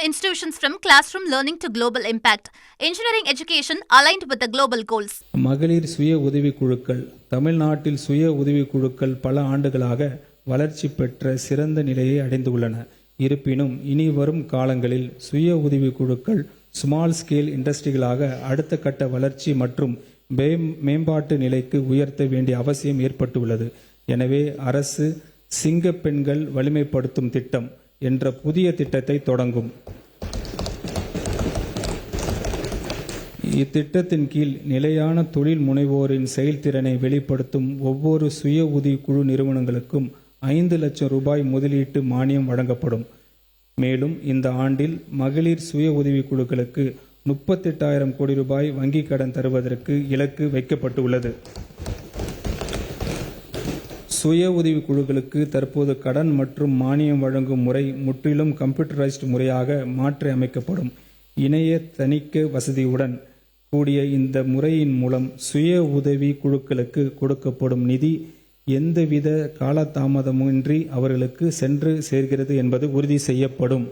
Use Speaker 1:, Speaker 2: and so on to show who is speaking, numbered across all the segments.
Speaker 1: institutions from classroom learning to global impact. Engineering education aligned with the global goals.
Speaker 2: மகளிர் சுய உதவிக்குழுக்கள் தமிழ்நாட்டில் சுய உதவிக்குழுக்கள் பல ஆண்டுகளாக வளர்ச்சி பெற்ற சிறந்த நிலையை அடைந்துள்ளன. இருப்பினும் இனி வரும் காலங்களில் சுய உதவிக்குழுக்கள் ஸ்மால் ஸ்கேல் இண்டஸ்ட்ரிகளாக அடுத்த கட்ட வளர்ச்சி மற்றும் மேம்பாட்டு நிலைக்கு உயர்த்த வேண்டிய அவசியம் ஏற்பட்டுள்ளது. எனவே அரசு சிங்க பெண்கள் வலிமைப்படுத்தும் திட்டம் என்ற புதிய திட்டத்தை தொடங்கும். இத்திட்டத்தின் கீழ் நிலையான தொழில் முனைவோரின் செயல்திறனை வெளிப்படுத்தும் ஒவ்வொரு சுய உதவிக்குழு நிறுவனங்களுக்கும் 5 லட்சம் ரூபாய் முதலீட்டு மானியம் வழங்கப்படும். மேலும் இந்த ஆண்டில் மகளிர் சுய உதவிக்குழுக்களுக்கு 38,000 கோடி ரூபாய் வங்கிக் கடன் தருவதற்கு இலக்கு வைக்கப்பட்டுள்ளது. சுய உதவிக்குழுக்களுக்கு தற்போது கடன் மற்றும் மானியம் வழங்கும் முறை முற்றிலும் கம்ப்யூட்டரைஸ்டு முறையாக மாற்றி அமைக்கப்படும். இணைய தணிக்கை வசதியுடன் கூடிய இந்த முறையின் மூலம் சுய உதவி குழுக்களுக்கு கொடுக்கப்படும் நிதி எந்தவித காலதாமதமின்றி அவர்களுக்கு சென்று சேர்கிறது என்பது உறுதி செய்யப்படும்.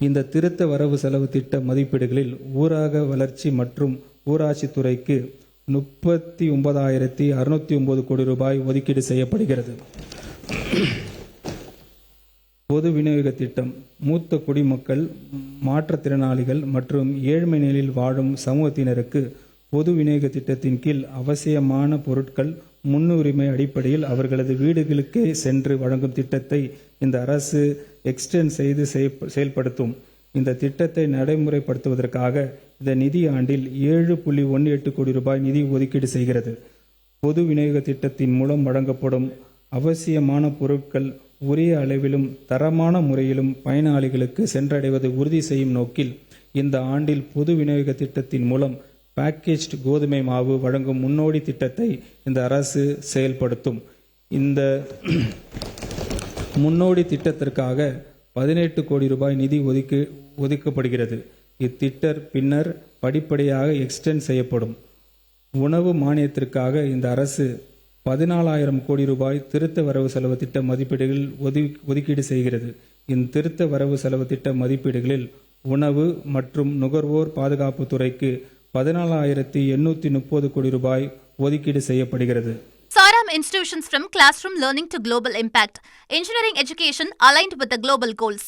Speaker 2: இந்த திருத்த வரவு செலவு திட்ட மதிப்பீடுகளில் ஊரக வளர்ச்சி மற்றும் ஊராட்சித்துறைக்கு 39,609 கோடி ரூபாய் ஒதுக்கீடு செய்யப்படுகிறது. பொது விநியோக திட்டம் மூத்த குடிமக்கள், மாற்றுத்திறனாளிகள் மற்றும் ஏழ்மை நிலையில் வாழும் சமூகத்தினருக்கு பொது விநியோக திட்டத்தின் கீழ் அவசியமான பொருட்கள் முன்னுரிமை அடிப்படையில் அவர்களது வீடுகளுக்கே சென்று வழங்கும் திட்டத்தை இந்த அரசு எக்ஸ்டெண்ட் செய்து செயல்படுத்தும். இந்த திட்டத்தை நடைமுறைப்படுத்துவதற்காக இந்த நிதி ஆண்டில் 7.18 கோடி ரூபாய் நிதி ஒதுக்கீடு செய்கிறது. பொது விநியோக திட்டத்தின் மூலம் வழங்கப்படும் அவசியமான பொருட்கள் உரிய அளவிலும் தரமான முறையிலும் பயனாளிகளுக்கு சென்றடைவதை உறுதி செய்யும் நோக்கில் இந்த ஆண்டில் பொது விநியோக திட்டத்தின் மூலம் பேக்கேஜ்டு கோதுமை மாவு வழங்கும் முன்னோடி திட்டத்தை இந்த அரசு செயல்படுத்தும். இந்த முன்னோடி திட்டத்திற்காக 18 கோடி ரூபாய் நிதி ஒதுக்கப்படுகிறது. இத்திட்டம் பின்னர் படிப்படியாக எக்ஸ்டெண்ட் செய்யப்படும். உணவு மானியத்திற்காக இந்த அரசு 14,000 கோடி ரூபாய் திருத்த வரவு செலவு திட்ட மதிப்பீடுகளில் ஒதுக்கீடு செய்கிறது. இந்த திருத்த வரவு செலவு திட்ட மதிப்பீடுகளில் உணவு மற்றும் நுகர்வோர் பாதுகாப்பு துறைக்கு 14,830 கோடி ரூபாய் ஒதுக்கீடு செய்யப்படுகிறது.
Speaker 1: Saram institutions from classroom learning to global impact. Engineering education aligned with the global goals.